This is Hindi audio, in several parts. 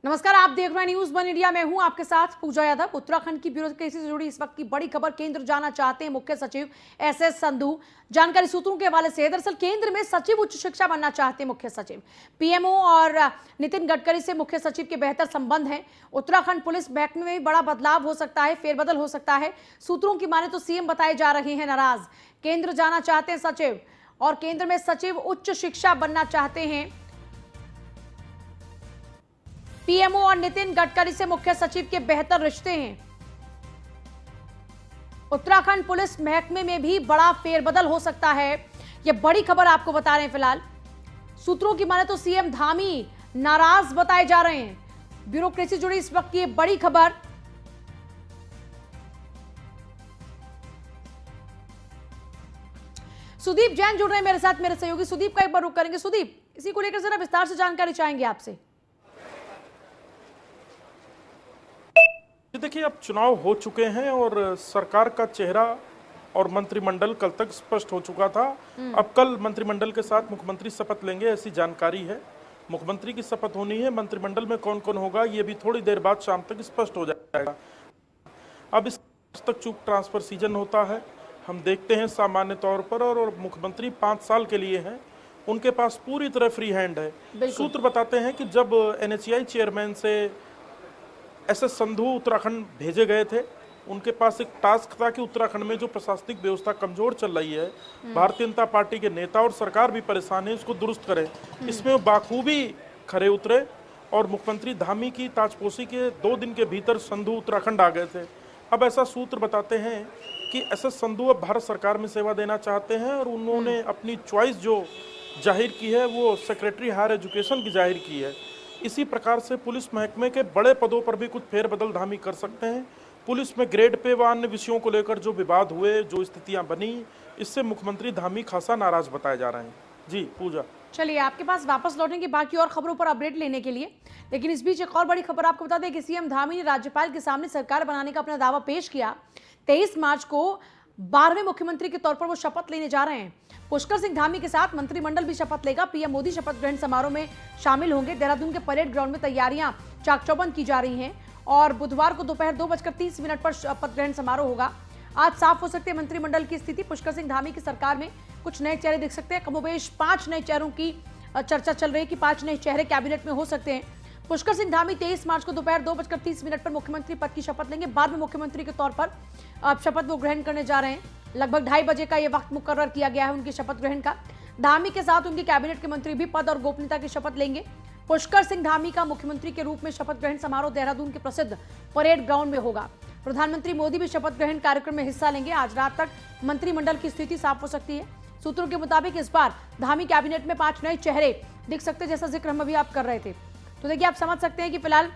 नमस्कार, आप देख रहे हैं न्यूज वन इंडिया। मैं हूं आपके साथ पूजा यादव। उत्तराखंड की ब्यूरोक्रेसी से जुड़ी इस वक्त की बड़ी खबर केंद्र जाना चाहते हैं मुख्य सचिव एसएस संधू। जानकारी सूत्रों के हवाले से दरअसल केंद्र में सचिव उच्च शिक्षा बनना चाहते हैं मुख्य सचिव। पीएमओ और नितिन गडकरी से मुख्य सचिव के बेहतर संबंध हैं। उत्तराखंड पुलिस महकमे में भी बड़ा बदलाव हो सकता है, फेरबदल हो सकता है। सूत्रों की माने तो सीएम बताए जा रहे हैं नाराज। केंद्र जाना चाहते हैं सचिव और केंद्र में सचिव उच्च शिक्षा बनना चाहते हैं। पीएमओ और नितिन गडकरी से मुख्य सचिव के बेहतर रिश्ते हैं। उत्तराखंड पुलिस महकमे में भी बड़ा फेरबदल हो सकता है, यह बड़ी खबर आपको बता रहे हैं। फिलहाल सूत्रों की माने तो सीएम धामी नाराज बताए जा रहे हैं। ब्यूरोक्रेसी जुड़ी इस वक्त की बड़ी खबर। सुदीप जैन जुड़ रहे हैं मेरे साथ, मेरे सहयोगी सुदीप का एक बार रुख करेंगे। सुदीप, इसी को लेकर जरा विस्तार से जानकारी चाहेंगे आपसे। देखिए, अब चुनाव हो चुके हैं और सरकार का चेहरा और मंत्रिमंडल कल तक स्पष्ट हो चुका था। अब कल मंत्रिमंडल के साथ मुख्यमंत्री शपथ लेंगे, ऐसी जानकारी है। मुख्यमंत्री की शपथ होनी है, मंत्रिमंडल में कौन कौन होगा ये भी थोड़ी देर बाद शाम तक स्पष्ट हो जाएगा। अब इस तक चूक ट्रांसफर सीजन होता है, हम देखते हैं सामान्य तौर पर, और मुख्यमंत्री 5 साल के लिए हैं, उनके पास पूरी तरह फ्री हैंड है। सूत्र बताते हैं कि जब NHAI चेयरमैन से एसएस संधू उत्तराखंड भेजे गए थे, उनके पास एक टास्क था कि उत्तराखंड में जो प्रशासनिक व्यवस्था कमजोर चल रही है, भारतीय जनता पार्टी के नेता और सरकार भी परेशान है, इसको दुरुस्त करें। इसमें वो बाखूबी खरे उतरे और मुख्यमंत्री धामी की ताजपोशी के 2 दिन के भीतर संधू उत्तराखंड आ गए थे। अब ऐसा सूत्र बताते हैं कि एसएस संधू अब भारत सरकार में सेवा देना चाहते हैं और उन्होंने अपनी चॉइस जो जाहिर की है वो सेक्रेटरी हायर एजुकेशन की जाहिर की है। इसी प्रकार से पुलिस महकमे के बड़े पदों पर भी कुछ फेरबदल धामी कर सकते हैं। पुलिस में ग्रेड पे व अन्य विषयों को लेकर जो विवाद हुए, जो स्थितियां बनी, इससे मुख्यमंत्री धामी खासा नाराज बताए जा रहे हैं। जी पूजा, चलिए आपके पास वापस लौटेंगे बाकी और खबरों पर अपडेट लेने के लिए, लेकिन इस बीच एक और बड़ी खबर आपको बता दें कि सीएम धामी ने राज्यपाल के सामने सरकार बनाने का अपना दावा पेश किया। 23 मार्च को 12वें मुख्यमंत्री के तौर पर वो शपथ लेने जा रहे हैं। पुष्कर सिंह धामी के साथ मंत्रिमंडल भी शपथ लेगा। पीएम मोदी शपथ ग्रहण समारोह में शामिल होंगे। देहरादून के परेड ग्राउंड में तैयारियां चाक चौबंद की जा रही हैं और बुधवार को दोपहर 2:30 पर शपथ ग्रहण समारोह होगा। आज साफ हो सकती है मंत्रिमंडल की स्थिति। पुष्कर सिंह धामी की सरकार में कुछ नए चेहरे दिख सकते हैं। कमोबेश 5 नए चेहरों की चर्चा चल रही है कि 5 नए चेहरे कैबिनेट में हो सकते हैं। पुष्कर सिंह धामी 23 मार्च को दोपहर 2:30 पर मुख्यमंत्री पद की शपथ लेंगे। बाद में मुख्यमंत्री के तौर पर शपथ वो ग्रहण करने जा रहे हैं। लगभग 2:30 बजे का ये वक्त मुकर्रर किया गया है उनकी शपथ ग्रहण का। धामी के साथ उनके कैबिनेट के मंत्री भी पद और गोपनीयता की शपथ लेंगे। पुष्कर सिंह धामी का मुख्यमंत्री के रूप में शपथ ग्रहण समारोह देहरादून के प्रसिद्ध परेड ग्राउंड में होगा। प्रधानमंत्री मोदी भी शपथ ग्रहण कार्यक्रम में हिस्सा लेंगे। आज रात तक मंत्रिमंडल की स्थिति साफ हो सकती है। सूत्रों के मुताबिक इस बार धामी कैबिनेट में 5 नए चेहरे दिख सकते, जैसा जिक्र हम अभी आप कर रहे थे। तो देखिए, आप समझ सकते हैं कि फिलहाल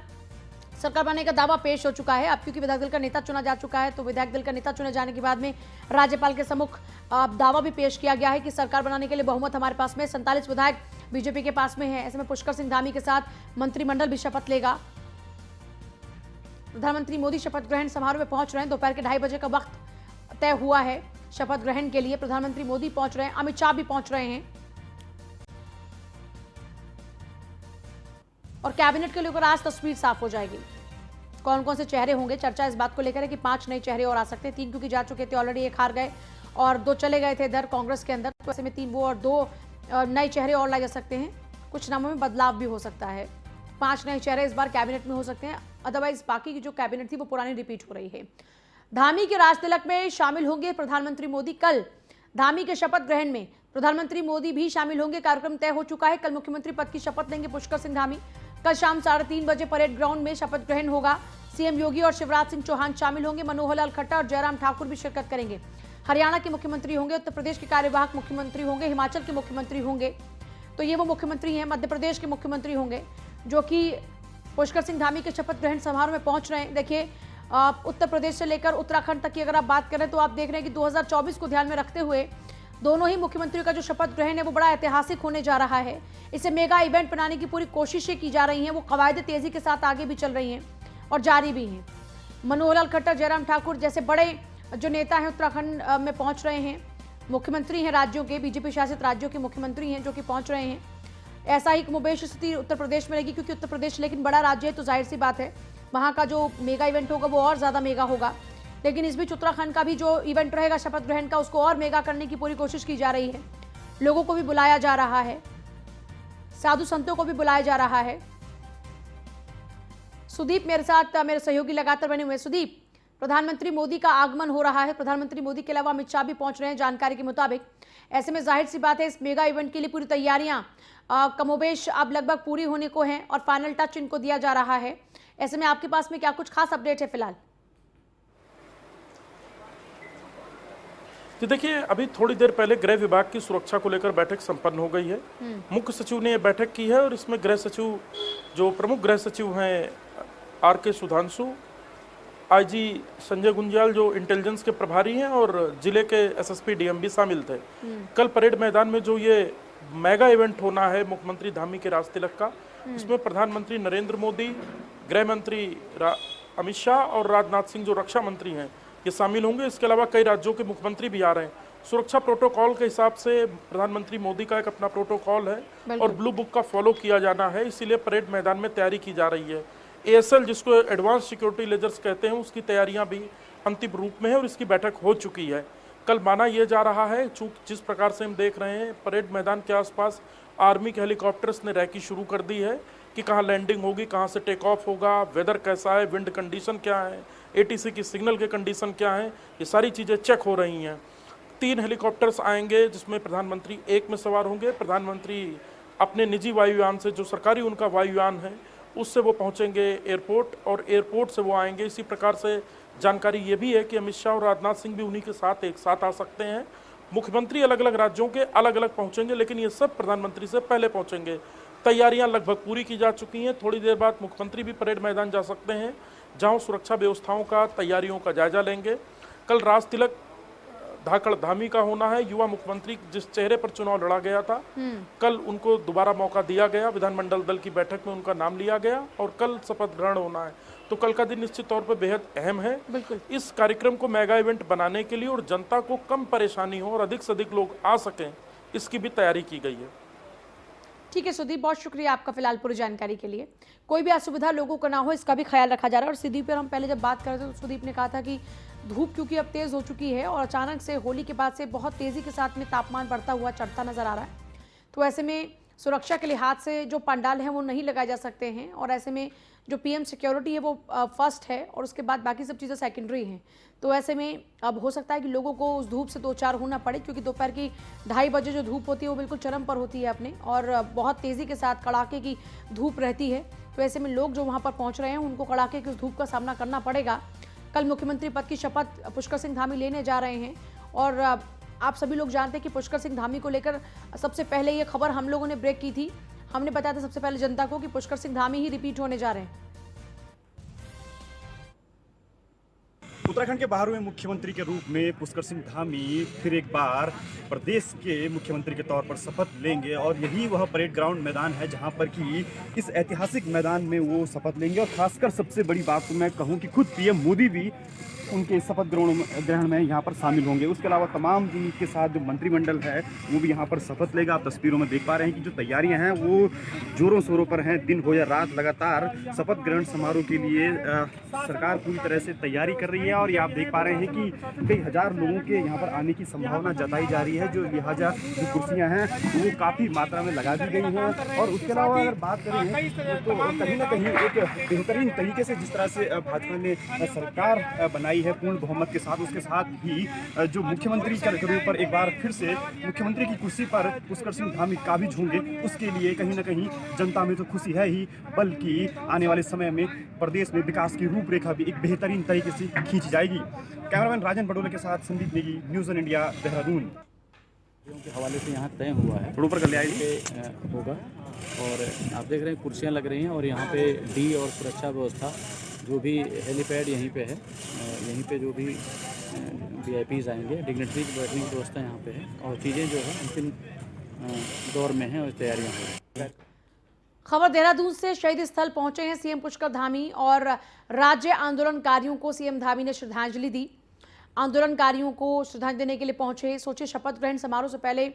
सरकार बनाने का दावा पेश हो चुका है। अब क्योंकि विधायक दल का नेता चुना जा चुका है, तो विधायक दल का नेता चुने जाने के बाद में राज्यपाल के सम्मुख दावा भी पेश किया गया है कि सरकार बनाने के लिए बहुमत हमारे पास में 47 विधायक बीजेपी के पास में है। ऐसे में पुष्कर सिंह धामी के साथ मंत्रिमंडल भी शपथ लेगा। प्रधानमंत्री मोदी शपथ ग्रहण समारोह में पहुंच रहे हैं। दोपहर के 2:30 बजे का वक्त तय हुआ है शपथ ग्रहण के लिए। प्रधानमंत्री मोदी पहुंच रहे हैं, अमित शाह भी पहुंच रहे हैं और कैबिनेट के लेकर आज तस्वीर साफ हो जाएगी। कौन कौन से चेहरे होंगे, चर्चा इस बात को लेकर है कि 5 नए चेहरे और आ सकते हैं। 3 क्योंकि जा चुके थे ऑलरेडी, 1 हार गए और 2 चले गए थे इधर कांग्रेस के अंदर। तो ऐसे में 3 वो और 2 नए चेहरे और लाए जा सकते हैं। कुछ नामों में बदलाव भी हो सकता है। 5 नए चेहरे इस बार कैबिनेट में हो सकते हैं, अदरवाइज बाकी की जो कैबिनेट थी वो पुरानी रिपीट हो रही है। धामी के राजतिलक में शामिल होंगे प्रधानमंत्री मोदी। कल धामी के शपथ ग्रहण में प्रधानमंत्री मोदी भी शामिल होंगे। कार्यक्रम तय हो चुका है। कल मुख्यमंत्री पद की शपथ लेंगे पुष्कर सिंह धामी। कल शाम 3:30 बजे परेड ग्राउंड में शपथ ग्रहण होगा। सीएम योगी और शिवराज सिंह चौहान शामिल होंगे। मनोहर लाल खट्टर और जयराम ठाकुर भी शिरकत करेंगे। हरियाणा के मुख्यमंत्री होंगे, उत्तर प्रदेश के कार्यवाहक मुख्यमंत्री होंगे, हिमाचल के मुख्यमंत्री होंगे। तो ये वो मुख्यमंत्री हैं। मध्य प्रदेश के मुख्यमंत्री होंगे जो कि पुष्कर सिंह धामी के शपथ ग्रहण समारोह में पहुंच रहे हैं। देखिए, उत्तर प्रदेश से लेकर उत्तराखंड तक की अगर आप बात करें तो आप देख रहे हैं कि 2024 को ध्यान में रखते हुए दोनों ही मुख्यमंत्रियों का जो शपथ ग्रहण है वो बड़ा ऐतिहासिक होने जा रहा है। इसे मेगा इवेंट बनाने की पूरी कोशिशें की जा रही हैं। वो कवायद तेजी के साथ आगे भी चल रही हैं और जारी भी हैं। मनोहर लाल खट्टर, जयराम ठाकुर जैसे बड़े जो नेता हैं उत्तराखंड में पहुंच रहे हैं। मुख्यमंत्री हैं राज्यों के, बीजेपी शासित राज्यों के मुख्यमंत्री हैं जो कि पहुंच रहे हैं। ऐसा ही कमोबेश स्थिति उत्तर प्रदेश में रहेगी, क्योंकि उत्तर प्रदेश लेकिन बड़ा राज्य है, तो जाहिर सी बात है वहाँ का जो मेगा इवेंट होगा वो और ज़्यादा मेगा होगा। लेकिन इस बीच उत्तराखंड का भी जो इवेंट रहेगा शपथ ग्रहण का, उसको और मेगा करने की पूरी कोशिश की जा रही है। लोगों को भी बुलाया जा रहा है, साधु संतों को भी बुलाया जा रहा है। सुदीप मेरे साथ, मेरे सहयोगी लगातार बने हुए। सुदीप, प्रधानमंत्री मोदी का आगमन हो रहा है, प्रधानमंत्री मोदी के अलावा अमित शाह भी पहुंच रहे हैं जानकारी के मुताबिक। ऐसे में जाहिर सी बात है इस मेगा इवेंट के लिए पूरी तैयारियां कमोबेश अब लगभग पूरी होने को हैं और फाइनल टच इनको दिया जा रहा है। ऐसे में आपके पास में क्या कुछ खास अपडेट है फिलहाल? तो देखिए, अभी थोड़ी देर पहले गृह विभाग की सुरक्षा को लेकर बैठक संपन्न हो गई है। मुख्य सचिव ने यह बैठक की है और इसमें गृह सचिव, जो प्रमुख गृह सचिव हैं RK सुधांशु, IG संजय गुंजाल जो इंटेलिजेंस के प्रभारी हैं, और जिले के SSP DM भी शामिल थे। कल परेड मैदान में जो ये मेगा इवेंट होना है मुख्यमंत्री धामी के राज तिलक का, इसमें प्रधानमंत्री नरेंद्र मोदी, गृह मंत्री अमित शाह और राजनाथ सिंह जो रक्षा मंत्री हैं ये शामिल होंगे। इसके अलावा कई राज्यों के मुख्यमंत्री भी आ रहे हैं। सुरक्षा प्रोटोकॉल के हिसाब से प्रधानमंत्री मोदी का एक अपना प्रोटोकॉल है और ब्लू बुक का फॉलो किया जाना है, इसीलिए परेड मैदान में तैयारी की जा रही है। ASL जिसको एडवांस सिक्योरिटी लेजर्स कहते हैं, उसकी तैयारियां भी अंतिम रूप में है और इसकी बैठक हो चुकी है। कल माना यह जा रहा है, चूंकि जिस प्रकार से हम देख रहे हैं परेड मैदान के आसपास आर्मी के हेलीकॉप्टर्स ने रैकी शुरू कर दी है कि कहाँ लैंडिंग होगी, कहाँ से टेक ऑफ होगा, वेदर कैसा है, विंड कंडीशन क्या है, ATC की सिग्नल के कंडीशन क्या है, ये सारी चीज़ें चेक हो रही हैं। 3 हेलीकॉप्टर्स आएंगे जिसमें प्रधानमंत्री एक में सवार होंगे। प्रधानमंत्री अपने निजी वायुयान से, जो सरकारी उनका वायुयान है, उससे वो पहुंचेंगे एयरपोर्ट और एयरपोर्ट से वो आएंगे। इसी प्रकार से जानकारी ये भी है कि अमित शाह और राजनाथ सिंह भी उन्हीं के साथ एक साथ आ सकते हैं। मुख्यमंत्री अलग अलग राज्यों के अलग अलग पहुंचेंगे, लेकिन ये सब प्रधानमंत्री से पहले पहुंचेंगे। तैयारियां लगभग पूरी की जा चुकी हैं। थोड़ी देर बाद मुख्यमंत्री भी परेड मैदान जा सकते हैं, जहां सुरक्षा व्यवस्थाओं का, तैयारियों का जायजा लेंगे। कल राज तिलक धाकड़ धामी का होना है। युवा मुख्यमंत्री जिस चेहरे पर चुनाव लड़ा गया था, कल उनको दोबारा मौका दिया गया। विधानमंडल दल की बैठक में उनका नाम लिया गया और कल शपथ ग्रहण होना है। तो कल का दिन निश्चित तौर पर बेहद अहम है। इस कार्यक्रम को मेगा इवेंट बनाने के लिए और जनता को कम परेशानी हो और अधिक से अधिक लोग आ सकें, इसकी भी तैयारी की गई है। ठीक है सुदीप, बहुत शुक्रिया आपका फिलहाल पूरी जानकारी के लिए। कोई भी असुविधा लोगों को ना हो, इसका भी ख्याल रखा जा रहा है। और सुदीप पर हम पहले जब बात कर रहे थे तो सुदीप ने कहा था कि धूप क्योंकि अब तेज़ हो चुकी है और अचानक से होली के बाद से बहुत तेज़ी के साथ में तापमान बढ़ता हुआ चढ़ता नज़र आ रहा है, तो ऐसे में सुरक्षा के लिहाज से जो पंडाल हैं वो नहीं लगाए जा सकते हैं और ऐसे में जो PM सिक्योरिटी है वो फर्स्ट है और उसके बाद बाकी सब चीज़ें सेकेंडरी हैं। तो ऐसे में अब हो सकता है कि लोगों को उस धूप से दो चार होना पड़े, क्योंकि दोपहर की 2:30 बजे जो धूप होती है वो बिल्कुल चरम पर होती है अपने, और बहुत तेज़ी के साथ कड़ाके की धूप रहती है। तो ऐसे में लोग जो वहाँ पर पहुँच रहे हैं उनको कड़ाके की उस धूप का सामना करना पड़ेगा। कल मुख्यमंत्री पद की शपथ पुष्कर सिंह धामी लेने जा रहे हैं और आप सभी लोग जानते हैं कि पुष्कर सिंह धामी को लेकर सबसे पहले ये खबर हम लोगों ने ब्रेक की थी। हमने बताया था सबसे पहले जनता को कि पुष्कर सिंह धामी ही रिपीट होने जा रहे हैं। उत्तराखंड के 12वें मुख्यमंत्री के रूप में पुष्कर सिंह धामी फिर एक बार प्रदेश के मुख्यमंत्री के तौर पर शपथ लेंगे और यही वह परेड ग्राउंड मैदान है जहां पर कि इस ऐतिहासिक मैदान में वो शपथ लेंगे। और खासकर सबसे बड़ी बात तो मैं कहूं कि खुद PM मोदी भी उनके शपथ ग्रहण में यहाँ पर शामिल होंगे। उसके अलावा तमाम उनके साथ जो मंत्रिमंडल है वो भी यहाँ पर शपथ लेगा। आप तस्वीरों में देख पा रहे हैं कि जो तैयारियां हैं वो जोरों शोरों पर हैं। दिन हो या रात लगातार शपथ ग्रहण समारोह के लिए सरकार पूरी तरह से तैयारी कर रही है। और ये आप देख पा रहे हैं कि कई हजार लोगों के यहाँ पर आने की संभावना जताई जा रही है। जो लिहाजा जो कुर्सियाँ हैं वो काफ़ी मात्रा में लगा दी गई हैं। और उसके अलावा अगर बात करें तो कहीं ना कहीं एक बेहतरीन तरीके से जिस तरह से भाजपा ने सरकार बनाई है पूर्ण बहुमत के साथ, उसके साथ ही जो मुख्यमंत्री के रूप पर एक बार फिर से मुख्यमंत्री की कुर्सी पर पुष्कर सिंह धामी काबिज होंगे, उसके लिए कहीं ना कहीं जनता में तो खुशी है ही, बल्कि आने वाले समय में प्रदेश में विकास की रूपरेखा भी एक बेहतरीन तरीके से खींची जाएगी। कैमरामैन राजन बडोले के साथ Sandeep Negi, news on India, Dehradun. के हवाले से यहाँ तय हुआ है थोड़ा ऊपर कर लिया होगा और आप देख रहे हैं कुर्सियाँ लग रही हैं और यहाँ पे डी और सुरक्षा व्यवस्था जो भी हेलीपैड यहीं पे है, यहीं पे जो भी VIPs आएंगे डिग्नेटरी की बैठने की व्यवस्था यहाँ पे है और चीज़ें जो है अंतिम दौर में हैं और तैयारियाँ हो रही हैं। खबर देहरादून से शहीद स्थल पहुंचे हैं CM पुष्कर धामी और राज्य आंदोलनकारियों को CM धामी ने श्रद्धांजलि दी। आंदोलनकारियों को श्रद्धांजलि देने के लिए पहुंचे। सोचे शपथ ग्रहण समारोह से पहले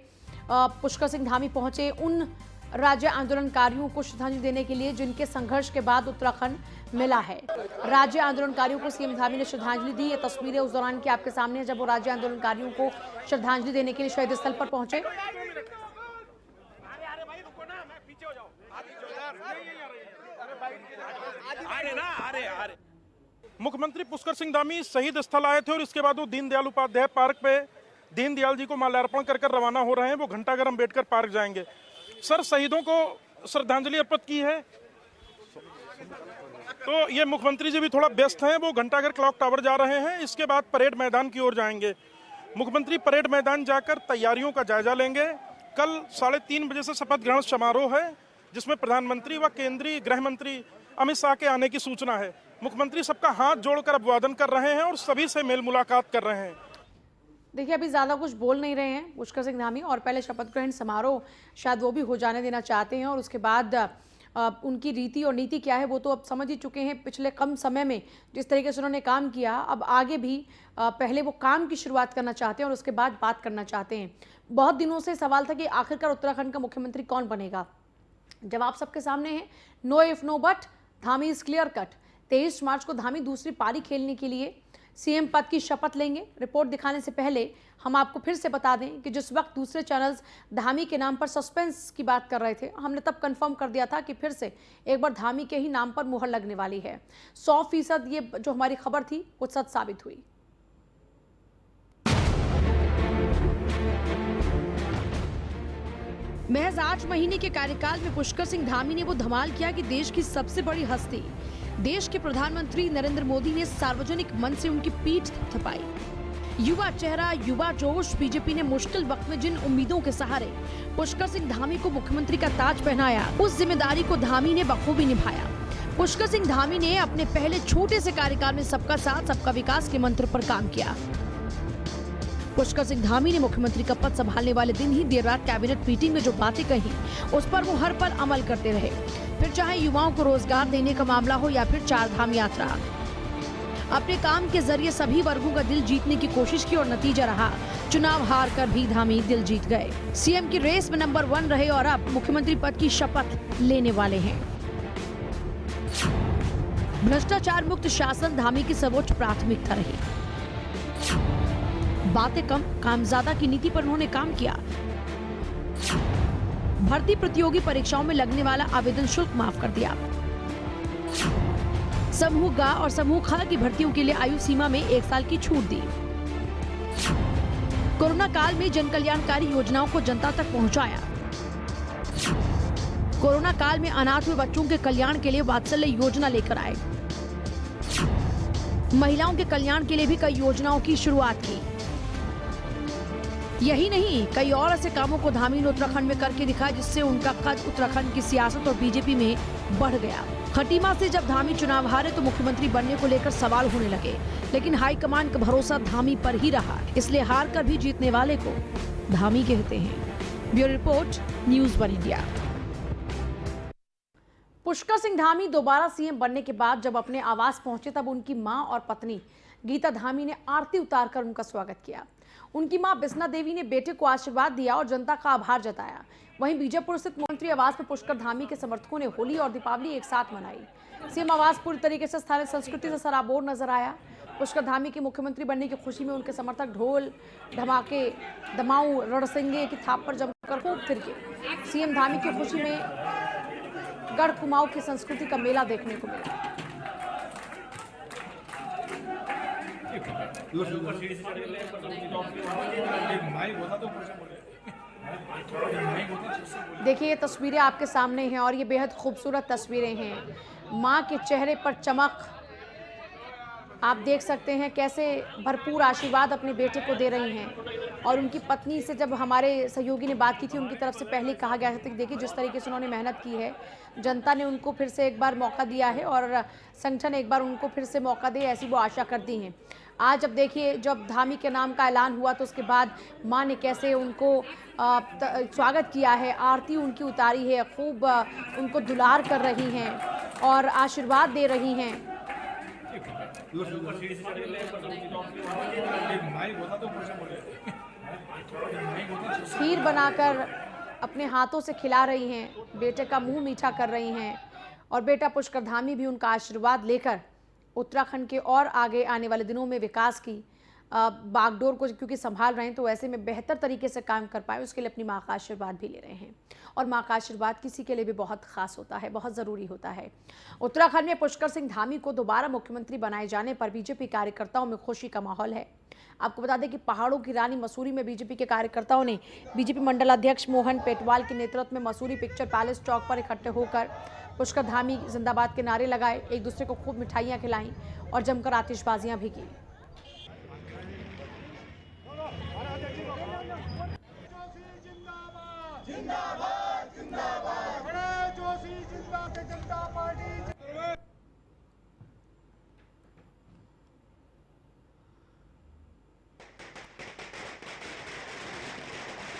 पुष्कर सिंह धामी पहुंचे। उन राज्य आंदोलनकारियों को श्रद्धांजलि देने के लिए, जिनके संघर्ष के बाद उत्तराखंड मिला है। राज्य आंदोलनकारियों को सीएम धामी ने श्रद्धांजलि दी। ये तस्वीरें उस दौरान की आपके सामने है, जब वो राज्य आंदोलनकारियों को श्रद्धांजलि देने के लिए शहीद स्थल पर पहुंचे। मुख्यमंत्री पुष्कर सिंह धामी शहीद स्थल आए थे और इसके बाद वो दीनदयाल उपाध्याय पार्क पे दीनदयाल जी को माल्यार्पण कर रवाना हो रहे हैं। वो घंटाघर अम्बेडकर पार्क जाएंगे। सर, शहीदों को श्रद्धांजलि अर्पित की है, तो ये मुख्यमंत्री जी भी थोड़ा व्यस्त हैं। वो घंटाघर क्लॉक टावर जा रहे हैं, इसके बाद परेड मैदान की ओर जाएंगे। मुख्यमंत्री परेड मैदान जाकर तैयारियों का जायजा लेंगे। कल 3:30 बजे से शपथ ग्रहण समारोह है, जिसमें प्रधानमंत्री व केंद्रीय गृह मंत्री अमित शाह के आने की सूचना है। मुख्यमंत्री सबका हाथ जोड़कर अभिवादन कर रहे हैं और सभी से मेल मुलाकात कर रहे हैं। देखिए, अभी ज्यादा कुछ बोल नहीं रहे हैं पुष्कर सिंह धामी, और पहले शपथ ग्रहण समारोह शायद वो भी हो जाने देना चाहते हैं, और उसके बाद उनकी रीति और नीति क्या है वो तो अब समझ ही चुके हैं। पिछले कम समय में जिस तरीके से उन्होंने काम किया, अब आगे भी पहले वो काम की शुरुआत करना चाहते हैं और उसके बाद बात करना चाहते हैं। बहुत दिनों से सवाल था कि आखिरकार उत्तराखंड का मुख्यमंत्री कौन बनेगा। जवाब सबके सामने है, no if no but, Dhami is clear cut. 23 मार्च को धामी दूसरी पारी खेलने के लिए सीएम पद की शपथ लेंगे। रिपोर्ट दिखाने से पहले हम आपको फिर से बता दें कि जिस वक्त दूसरे चैनल्स धामी के नाम पर सस्पेंस की बात कर रहे थे, हमने तब कंफर्म कर दिया था कि फिर से एक बार धामी के ही नाम पर मुहर लगने वाली है। 100% ये जो हमारी खबर थी वो सच साबित हुई। महज 8 महीने के कार्यकाल में पुष्कर सिंह धामी ने वो धमाल किया कि देश की सबसे बड़ी हस्ती, देश के प्रधानमंत्री नरेंद्र मोदी ने सार्वजनिक मंच से उनकी पीठ थपथपाई। युवा चेहरा, युवा जोश, बीजेपी ने मुश्किल वक्त में जिन उम्मीदों के सहारे पुष्कर सिंह धामी को मुख्यमंत्री का ताज पहनाया, उस जिम्मेदारी को धामी ने बखूबी निभाया। पुष्कर सिंह धामी ने अपने पहले छोटे से कार्यकाल में सबका साथ सबका विकास के मंत्र पर काम किया। पुष्कर सिंह धामी ने मुख्यमंत्री का पद संभालने वाले दिन ही देर रात कैबिनेट मीटिंग में जो बातें कही, उस पर वो हर पल अमल करते रहे। फिर चाहे युवाओं को रोजगार देने का मामला हो या फिर 4 धाम यात्रा, अपने काम के जरिए सभी वर्गों का दिल जीतने की कोशिश की और नतीजा रहा, चुनाव हार कर भी धामी दिल जीत गए। सीएम की रेस में नंबर 1 रहे और अब मुख्यमंत्री पद की शपथ लेने वाले हैं। भ्रष्टाचार मुक्त शासन धामी की सर्वोच्च प्राथमिकता रही। बातें कम, काम ज्यादा की नीति पर उन्होंने काम किया। भर्ती प्रतियोगी परीक्षाओं में लगने वाला आवेदन शुल्क माफ कर दिया। समूह ग और समूह ख की भर्तियों के लिए आयु सीमा में 1 साल की छूट दी। कोरोना काल में जन कल्याणकारी योजनाओं को जनता तक पहुंचाया। कोरोना काल में अनाथ हुए बच्चों के कल्याण के लिए वात्सल्य योजना लेकर आए। महिलाओं के कल्याण के लिए भी कई योजनाओं की शुरुआत की। यही नहीं, कई और ऐसे कामों को धामी ने उत्तराखंड में करके दिखाया, जिससे उनका कद उत्तराखंड की सियासत और बीजेपी में बढ़ गया। खटीमा से जब धामी चुनाव हारे तो मुख्यमंत्री बनने को लेकर सवाल होने लगे, लेकिन हाईकमान का भरोसा धामी पर ही रहा, इसलिए हार कर भी जीतने वाले को धामी कहते हैं। Bureau report, news 1 India. Pushkar Singh Dhami दोबारा सीएम बनने के बाद जब अपने आवास पहुंचे, तब उनकी मां और पत्नी गीता धामी ने आरती उतारकर उनका स्वागत किया। उनकी मां बिस्ना देवी ने बेटे को आशीर्वाद दिया और जनता का आभार जताया। वहीं बीजापुर स्थित मुख्यमंत्री आवास में पुष्कर धामी के समर्थकों ने होली और दीपावली एक साथ मनाई। सीएम आवास पूरी तरीके से स्थानीय संस्कृति से सराबोर नजर आया। पुष्कर धामी के मुख्यमंत्री बनने की खुशी में उनके समर्थक ढोल धमाके, दमाऊ, रणसिंगे की थाप पर जमकर खूब थिरके। सीएम धामी की खुशी में गढ़ कुमाऊं की संस्कृति का मेला देखने को मिला। देखिए, ये तस्वीरें आपके सामने हैं और ये बेहद खूबसूरत तस्वीरें हैं। माँ के चेहरे पर चमक आप देख सकते हैं, कैसे भरपूर आशीर्वाद अपने बेटे को दे रही हैं। और उनकी पत्नी से जब हमारे सहयोगी ने बात की थी, उनकी तरफ से पहले कहा गया था कि देखिए जिस तरीके से उन्होंने मेहनत की है, जनता ने उनको फिर से एक बार मौका दिया है और संगठन एक बार उनको फिर से मौका दे, ऐसी वो आशा करती हैं। आज अब देखिए, जब धामी के नाम का ऐलान हुआ तो उसके बाद माँ ने कैसे उनको स्वागत किया है, आरती उनकी उतारी है, खूब उनको दुलार कर रही हैं और आशीर्वाद दे रही हैं। खीर बनाकर अपने हाथों से खिला रही हैं, बेटे का मुंह मीठा कर रही हैं और बेटा पुष्कर धामी भी उनका आशीर्वाद लेकर उत्तराखंड के और आगे आने वाले दिनों में विकास की बागडोर को क्योंकि संभाल रहे हैं, तो ऐसे में बेहतर तरीके से काम कर पाए उसके लिए अपनी माँ का आशीर्वाद भी ले रहे हैं। और माँ का आशीर्वाद किसी के लिए भी बहुत खास होता है, बहुत ज़रूरी होता है। उत्तराखंड में पुष्कर सिंह धामी को दोबारा मुख्यमंत्री बनाए जाने पर बीजेपी कार्यकर्ताओं में खुशी का माहौल है। आपको बता दें कि पहाड़ों की रानी मसूरी में बीजेपी के कार्यकर्ताओं ने बीजेपी मंडल अध्यक्ष मोहन पेटवाल के नेतृत्व में मसूरी पिक्चर पैलेस चौक पर इकट्ठे होकर पुष्कर धामी जिंदाबाद के नारे लगाए, एक दूसरे को खूब मिठाइयाँ खिलाईं और जमकर आतिशबाजियां भी की।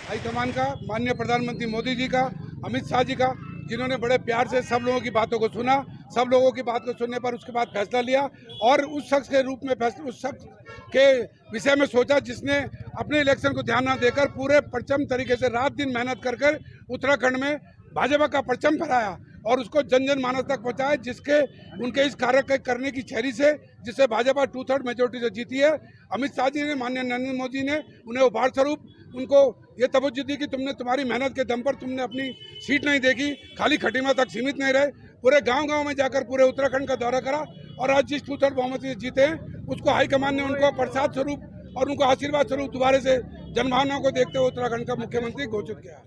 हाईकमान का, माननीय प्रधानमंत्री मोदी जी का, अमित शाह जी का, जिन्होंने बड़े प्यार से सब लोगों की बातों को सुना, सब लोगों की बात को सुनने पर उसके बाद फैसला लिया और उस शख्स के रूप में उस शख्स के विषय में सोचा जिसने अपने इलेक्शन को ध्यान न देकर पूरे परचम तरीके से रात दिन मेहनत कर उत्तराखंड में भाजपा का परचम फहराया और उसको जन जन मानस तक पहुंचाया, जिसके उनके इस कार्य के करने की छेड़ी से जिससे भाजपा 2/3 मेजोरिटी से जीती है। अमित शाह जी ने, माननीय नरेंद्र मोदी ने उन्हें उपहार स्वरूप उनको ये तवज्जो दी कि तुमने तुम्हारी मेहनत के दम पर तुमने अपनी सीट नहीं देखी, खाली खटीमा तक सीमित नहीं रहे, पूरे गांव-गांव में जाकर पूरे उत्तराखंड का दौरा करा और आज जिस 2/3 बहुमत से जीते हैं उसको हाईकमान ने उनको प्रसाद स्वरूप और उनको आशीर्वाद स्वरूप दोबारा से जनभावनाओं को देखते हुए उत्तराखंड का मुख्यमंत्री घोषित किया।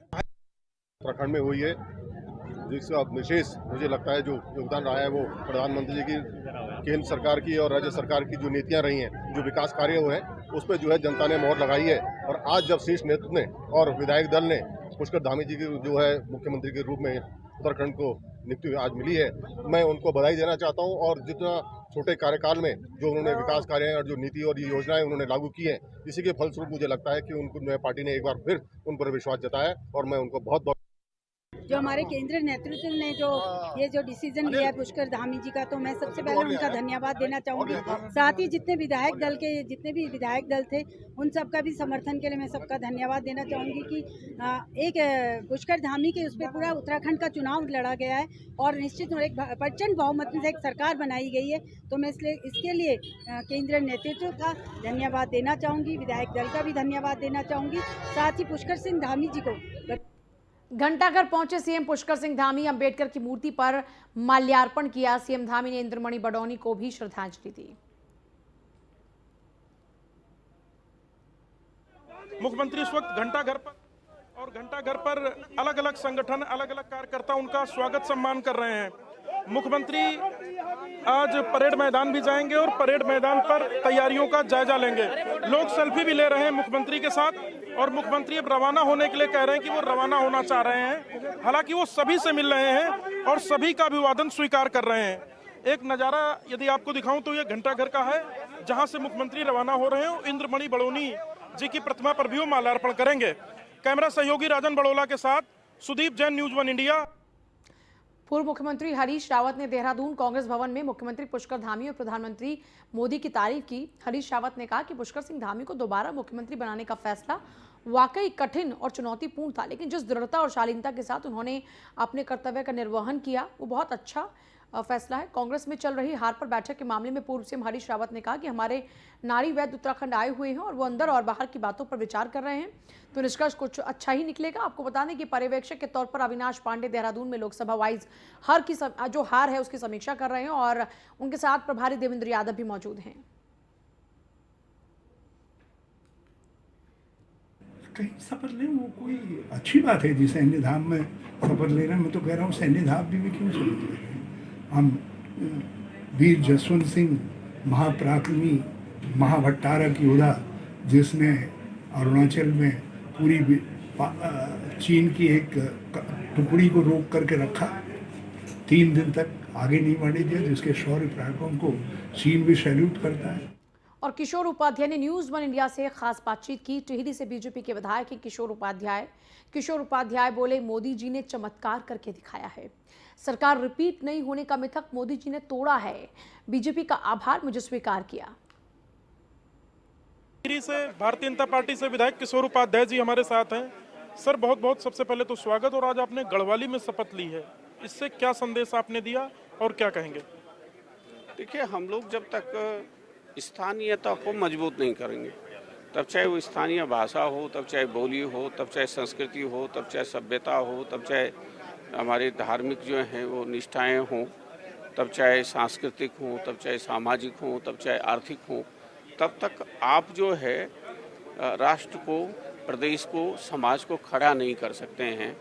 उत्तराखंड में हुई है जिसका विशेष मुझे लगता है जो योगदान रहा है वो प्रधानमंत्री जी की, केंद्र सरकार की और राज्य सरकार की जो नीतियां रही हैं, जो विकास कार्य हुए हैं उस पर जो है जनता ने मोहर लगाई है। और आज जब शीर्ष नेतृत्व ने और विधायक दल ने पुष्कर धामी जी की जो है मुख्यमंत्री के रूप में उत्तराखंड को नियुक्ति आज मिली है, मैं उनको बधाई देना चाहता हूँ। और जितना छोटे कार्यकाल में जो उन्होंने विकास कार्य और जो नीति और योजनाएं उन्होंने लागू की हैं, इसी के फलस्वरूप मुझे लगता है कि उनको पार्टी ने एक बार फिर उन पर विश्वास जताया और मैं उनको बहुत बहुत जो हमारे केंद्रीय नेतृत्व ने जो डिसीजन लिया है पुष्कर धामी जी का, तो मैं सबसे पहले उनका धन्यवाद देना चाहूँगी। साथ ही जितने भी विधायक दल थे उन सबका भी समर्थन के लिए मैं सबका धन्यवाद देना चाहूँगी कि एक पुष्कर धामी के उस पर पूरा उत्तराखंड का चुनाव लड़ा गया है और निश्चित और एक प्रचंड बहुमत से एक सरकार बनाई गई है। तो मैं इसके लिए केंद्रीय नेतृत्व का धन्यवाद देना चाहूँगी, विधायक दल का भी धन्यवाद देना चाहूँगी। साथ ही पुष्कर सिंह धामी जी को घंटाघर पहुंचे सीएम पुष्कर सिंह धामी, अंबेडकर की मूर्ति पर माल्यार्पण किया। सीएम धामी ने इंद्रमणि बडौनी को भी श्रद्धांजलि दी। मुख्यमंत्री इस वक्त घंटाघर पर अलग अलग संगठन, अलग अलग कार्यकर्ता उनका स्वागत सम्मान कर रहे हैं। मुख्यमंत्री आज परेड मैदान भी जाएंगे और परेड मैदान पर तैयारियों का जायजा लेंगे। लोग सेल्फी भी ले रहे हैं मुख्यमंत्री के साथ और मुख्यमंत्री अब रवाना होने के लिए कह रहे हैं कि वो रवाना होना चाह रहे हैं। हालांकि वो सभी से मिल रहे हैं और सभी का अभिवादन स्वीकार कर रहे हैं। एक नज़ारा यदि आपको दिखाऊं तो ये घंटाघर का है, जहां से मुख्यमंत्री रवाना हो रहे हैं। इंद्रमणि बडौनी जी की प्रतिमा पर भी वो माल्यार्पण करेंगे। कैमरा सहयोगी राजन बड़ोला के साथ सुदीप जैन, न्यूज़ 1 इंडिया। पूर्व मुख्यमंत्री हरीश रावत ने देहरादून कांग्रेस भवन में मुख्यमंत्री पुष्कर धामी और प्रधानमंत्री मोदी की तारीफ की। हरीश रावत ने कहा कि पुष्कर सिंह धामी को दोबारा मुख्यमंत्री बनाने का फैसला वाकई कठिन और चुनौतीपूर्ण था, लेकिन जिस दृढ़ता और शालीनता के साथ उन्होंने अपने कर्तव्य का निर्वहन किया वो बहुत अच्छा फैसला है। कांग्रेस में चल रही हार पर बैठक के मामले में पूर्व सीएम हरीश रावत ने कहा कि हमारे नारी वैद्य उत्तराखंड आए हुए हैं और वो अंदर और बाहर की बातों पर विचार कर रहे हैं, तो निष्कर्ष कुछ अच्छा ही निकलेगा। आपको बता दें कि पर्यवेक्षक के तौर पर अविनाश पांडे देहरादून में लोकसभा वाइज जो हार है उसकी समीक्षा कर रहे हैं और उनके साथ प्रभारी देवेंद्र यादव भी मौजूद हैं। कहीं शपथ लें वो कोई अच्छी बात है जी। सैन्य धाम में शपथ लेना, मैं तो कह रहा हूँ सैन्य धाम भी क्यों शपथ ले रहे हैं। हम वीर जसवंत सिंह महापराक्रमी महाभट्टारक की योद्धा, जिसने अरुणाचल में पूरी चीन की एक टुकड़ी को रोक करके रखा, 3 दिन तक आगे नहीं बढ़ने दिया, जिसके शौर्य पराक्रम को चीन भी सैल्यूट करता है। और किशोर उपाध्याय ने न्यूज़ 1 इंडिया से खास बातचीत की। टिहरी से बीजेपी के विधायक हैं किशोर उपाध्याय बोले, मोदी जी ने चमत्कार करके दिखाया है। सरकार रिपीट नहीं होने का मिथक मोदी जी ने तोड़ा है। बीजेपी का आभार मुझे स्वीकार किया। टिहरी से भारतीय जनता पार्टी से विधायक किशोर उपाध्याय जी हमारे साथ हैं। सर बहुत बहुत सबसे पहले तो स्वागत। और आज आपने गढ़वाली में शपथ ली है, इससे क्या संदेश आपने दिया और क्या कहेंगे? देखिए, हम लोग जब तक स्थानीयता को मजबूत नहीं करेंगे, तब चाहे वो स्थानीय भाषा हो, तब चाहे बोली हो, तब चाहे संस्कृति हो, तब चाहे सभ्यता हो, तब चाहे हमारे धार्मिक जो हैं वो निष्ठाएं हों, तब चाहे सांस्कृतिक हों, तब चाहे सामाजिक हों, तब चाहे आर्थिक हों, तब तक आप जो है राष्ट्र को, प्रदेश को, समाज को खड़ा नहीं कर सकते हैं।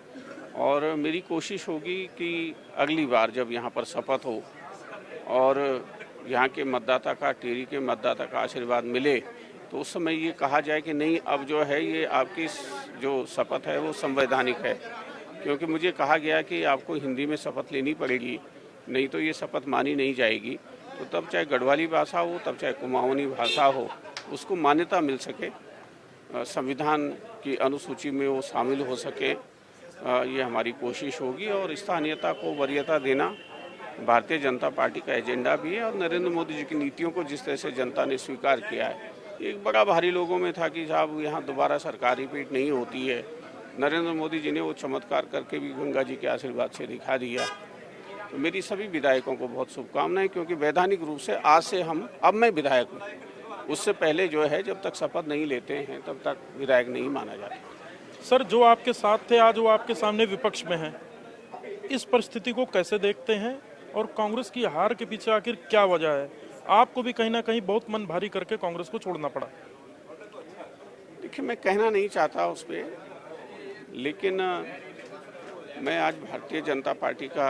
और मेरी कोशिश होगी कि अगली बार जब यहाँ पर शपथ हो और यहाँ के मतदाता का, टिहरी के मतदाता का आशीर्वाद मिले, तो उस समय ये कहा जाए कि नहीं, अब जो है ये आपकी जो शपथ है वो संवैधानिक है। क्योंकि मुझे कहा गया कि आपको हिंदी में शपथ लेनी पड़ेगी, नहीं तो ये शपथ मानी नहीं जाएगी। तो तब चाहे गढ़वाली भाषा हो, तब चाहे कुमाऊनी भाषा हो, उसको मान्यता मिल सके, संविधान की अनुसूची में वो शामिल हो सके, ये हमारी कोशिश होगी। और स्थानीयता को वरीयता देना भारतीय जनता पार्टी का एजेंडा भी है। और नरेंद्र मोदी जी की नीतियों को जिस तरह से जनता ने स्वीकार किया है, एक बड़ा भारी लोगों में था कि साहब यहाँ दोबारा सरकार रिपीट नहीं होती है। नरेंद्र मोदी जी ने वो चमत्कार करके भी गंगा जी के आशीर्वाद से दिखा दिया। तो मेरी सभी विधायकों को बहुत शुभकामनाएं, क्योंकि वैधानिक रूप से आज से अब मैं विधायक हूँ। उससे पहले जो है जब तक शपथ नहीं लेते हैं तब तक विधायक नहीं माना जाता। सर जो आपके साथ थे आज वो आपके सामने विपक्ष में हैं, इस परिस्थिति को कैसे देखते हैं और कांग्रेस की हार के पीछे आखिर क्या वजह है? आपको भी कहीं ना कहीं बहुत मन भारी करके कांग्रेस को छोड़ना पड़ा। देखिए, मैं कहना नहीं चाहता उस पर, लेकिन मैं आज भारतीय जनता पार्टी का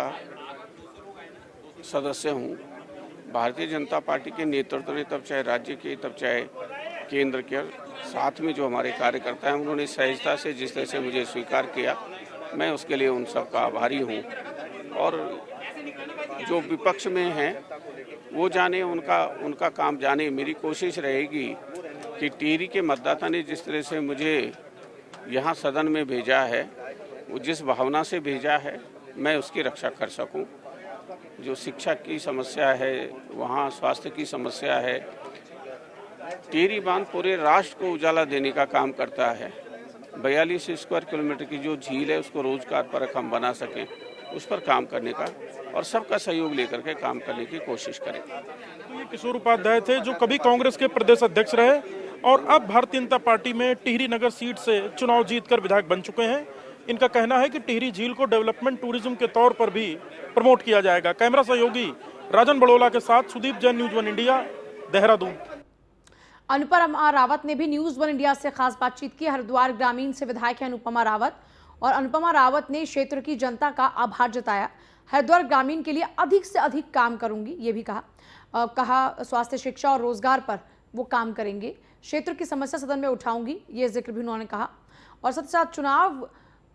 सदस्य हूँ। भारतीय जनता पार्टी के नेतृत्व ने, तब चाहे राज्य के, तब चाहे केंद्र के, साथ में जो हमारे कार्यकर्ता हैं, उन्होंने सहजता से जिस तरह से मुझे स्वीकार किया, मैं उसके लिए उन सब का आभारी हूँ। और जो विपक्ष में हैं वो जाने, उनका काम जाने। मेरी कोशिश रहेगी कि टिहरी के मतदाता ने जिस तरह से मुझे यहाँ सदन में भेजा है, वो जिस भावना से भेजा है, मैं उसकी रक्षा कर सकूं। जो शिक्षा की समस्या है, वहाँ स्वास्थ्य की समस्या है। टिहरी बांध पूरे राष्ट्र को उजाला देने का काम करता है। 42 स्क्वायर किलोमीटर की जो झील है उसको रोजगार परक हम बना सकें, उस पर काम करने का और सबका सहयोग लेकर के काम करने की कोशिश करें। तो ये किशोर उपाध्याय थे जो कभी कांग्रेस के प्रदेश अध्यक्ष रहे और अब भारतीय जनता पार्टी में टिहरी नगर सीट से चुनाव जीतकर विधायक बन चुके हैं। इनका कहना है कि टिहरी झील को डेवलपमेंट टूरिज्म के तौर पर भी प्रमोट किया जाएगा। कैमरा सहयोगी राजन बड़ोला के साथ सुदीप जैन, न्यूज़ 1 इंडिया, देहरादून। अनुपमा रावत ने भी न्यूज़ 1 इंडिया से खास बातचीत की। हरिद्वार ग्रामीण से विधायक है अनुपमा रावत, और अनुपमा रावत ने क्षेत्र की जनता का आभार जताया। हरिद्वार ग्रामीण के लिए अधिक से अधिक काम करूंगी, ये भी कहा स्वास्थ्य, शिक्षा और रोजगार पर वो काम करेंगे। क्षेत्र की समस्या सदन में उठाऊंगी, ये जिक्र भी उन्होंने कहा। और साथ ही साथ चुनाव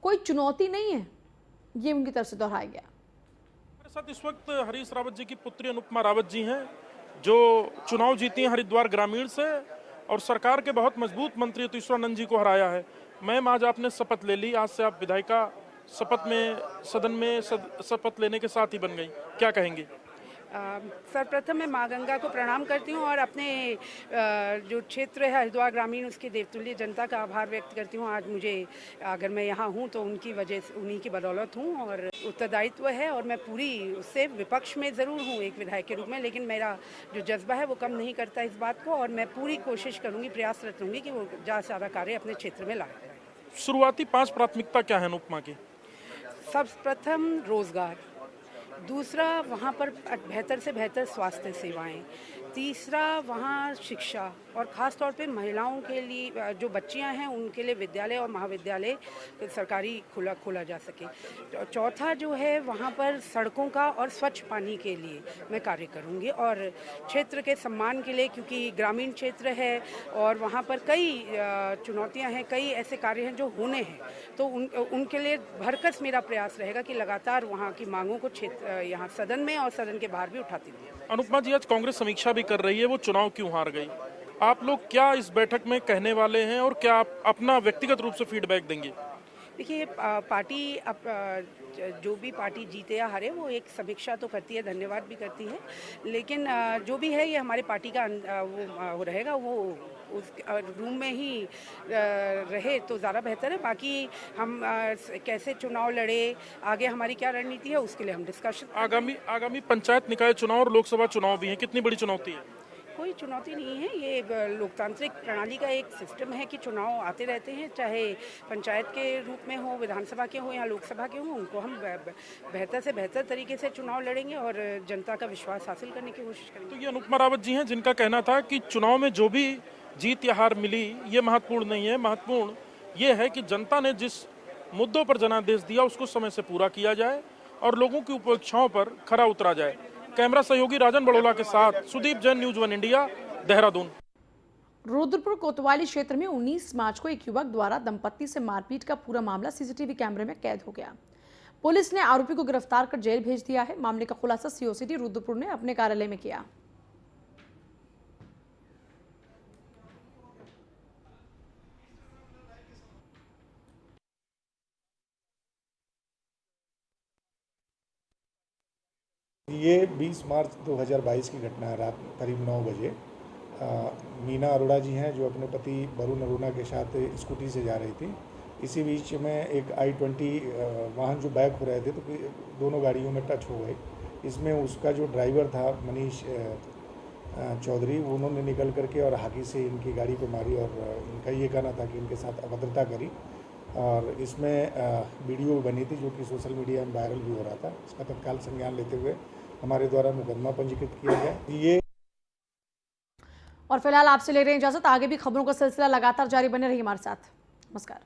कोई चुनौती नहीं है, ये उनकी तरफ से दोहराया गया। मेरे साथ इस वक्त हरीश रावत जी की पुत्री अनुपमा रावत जी हैं, जो चुनाव जीती हैं हरिद्वार ग्रामीण से और सरकार के बहुत मजबूत मंत्री यतीश्वरानंद जी को हराया है। मैम, आज आपने शपथ ले ली, आज से आप विधायिका शपथ में सदन में शपथ लेने के साथ ही बन गई, क्या कहेंगी? सर्वप्रथम मैं माँ गंगा को प्रणाम करती हूँ और अपने जो क्षेत्र है हरिद्वार ग्रामीण, उसके देवतुल्य जनता का आभार व्यक्त करती हूँ। आज मुझे, अगर मैं यहाँ हूँ तो उनकी वजह से, उन्हीं की बदौलत हूँ और उत्तरदायित्व है। और मैं पूरी उससे विपक्ष में ज़रूर हूँ एक विधायक के रूप में, लेकिन मेरा जो जज्बा है वो कम नहीं करता इस बात को। और मैं पूरी कोशिश करूँगी, प्रयासरत रहूँगी कि वो ज़्यादा से ज़्यादा कार्य अपने क्षेत्र में लाए। शुरुआती 5 प्राथमिकता क्या है अनुपमा की? सर्वप्रथम रोजगार, दूसरा वहाँ पर बेहतर से बेहतर स्वास्थ्य सेवाएं, तीसरा वहाँ शिक्षा और ख़ास तौर पे महिलाओं के लिए, जो बच्चियां हैं उनके लिए विद्यालय और महाविद्यालय सरकारी खोला जा सके। चौथा जो है वहाँ पर सड़कों का और स्वच्छ पानी के लिए मैं कार्य करूँगी। और क्षेत्र के सम्मान के लिए, क्योंकि ग्रामीण क्षेत्र है और वहाँ पर कई चुनौतियाँ हैं, कई ऐसे कार्य हैं जो होने हैं, तो उनके लिए भरकस मेरा प्रयास रहेगा कि लगातार वहाँ की मांगों को यहाँ सदन में और सदन के बाहर भी उठाती हूँ। अनुपमा जी, आज कांग्रेस समीक्षा भी कर रही है वो चुनाव क्यों हार गई। आप लोग क्या इस बैठक में कहने वाले हैं और क्या आप अपना व्यक्तिगत रूप से फीडबैक देंगे? देखिए पार्टी जो भी पार्टी जीते या हारे वो एक समीक्षा तो करती है, धन्यवाद भी करती है, लेकिन जो भी है ये हमारे पार्टी का वो रहेगा, वो उस रूम में ही रहे तो ज़्यादा बेहतर है। बाकी हम कैसे चुनाव लड़े, आगे हमारी क्या रणनीति है, उसके लिए हम डिस्कशन। आगामी पंचायत निकाय चुनाव और लोकसभा चुनाव भी हैं, कितनी बड़ी चुनौती है? कोई चुनौती नहीं है, ये लोकतांत्रिक प्रणाली का एक सिस्टम है कि चुनाव आते रहते हैं, चाहे पंचायत के रूप में हो, विधानसभा के हो या लोकसभा के हो, उनको हम बेहतर से बेहतर तरीके से चुनाव लड़ेंगे और जनता का विश्वास हासिल करने की कोशिश करेंगे। तो ये अनुपमा रावत जी हैं जिनका कहना था कि चुनाव में जो भी जीत या हार मिली ये महत्वपूर्ण नहीं है, महत्वपूर्ण ये है कि जनता ने जिस मुद्दों पर जनादेश दिया उसको समय से पूरा किया जाए और लोगों की उपेक्षाओं पर खरा उतरा जाए। कैमरा सहयोगी राजन बड़ोला के साथ सुदीप जैन, न्यूज़ 1 इंडिया, देहरादून। रुद्रपुर कोतवाली क्षेत्र में 19 मार्च को एक युवक द्वारा दंपत्ति से मारपीट का पूरा मामला सीसीटीवी कैमरे में कैद हो गया। पुलिस ने आरोपी को गिरफ्तार कर जेल भेज दिया है। मामले का खुलासा सीओसीटी रुद्रपुर ने अपने कार्यालय में किया। ये 20 मार्च 2022 की घटना है। रात करीब 9 बजे मीना अरोड़ा जी हैं जो अपने पति वरुण अरोड़ा के साथ स्कूटी से जा रही थी। इसी बीच में एक I-20 वाहन जो बैक हो रहे थे तो दोनों गाड़ियों में टच हो गए। इसमें उसका जो ड्राइवर था मनीष चौधरी, उन्होंने निकल करके और हाथी से इनकी गाड़ी को मारी और इनका ये कहना था कि इनके साथ अभद्रता करी और इसमें वीडियो बनी थी जो कि सोशल मीडिया में वायरल भी हो रहा था। इसका तत्काल संज्ञान लेते हुए हमारे द्वारा मुकदमा पंजीकृत किया गया। ये और फिलहाल आपसे ले रहे हैं इजाजत। आगे भी खबरों का सिलसिला लगातार जारी बने रही हमारे साथ। नमस्कार।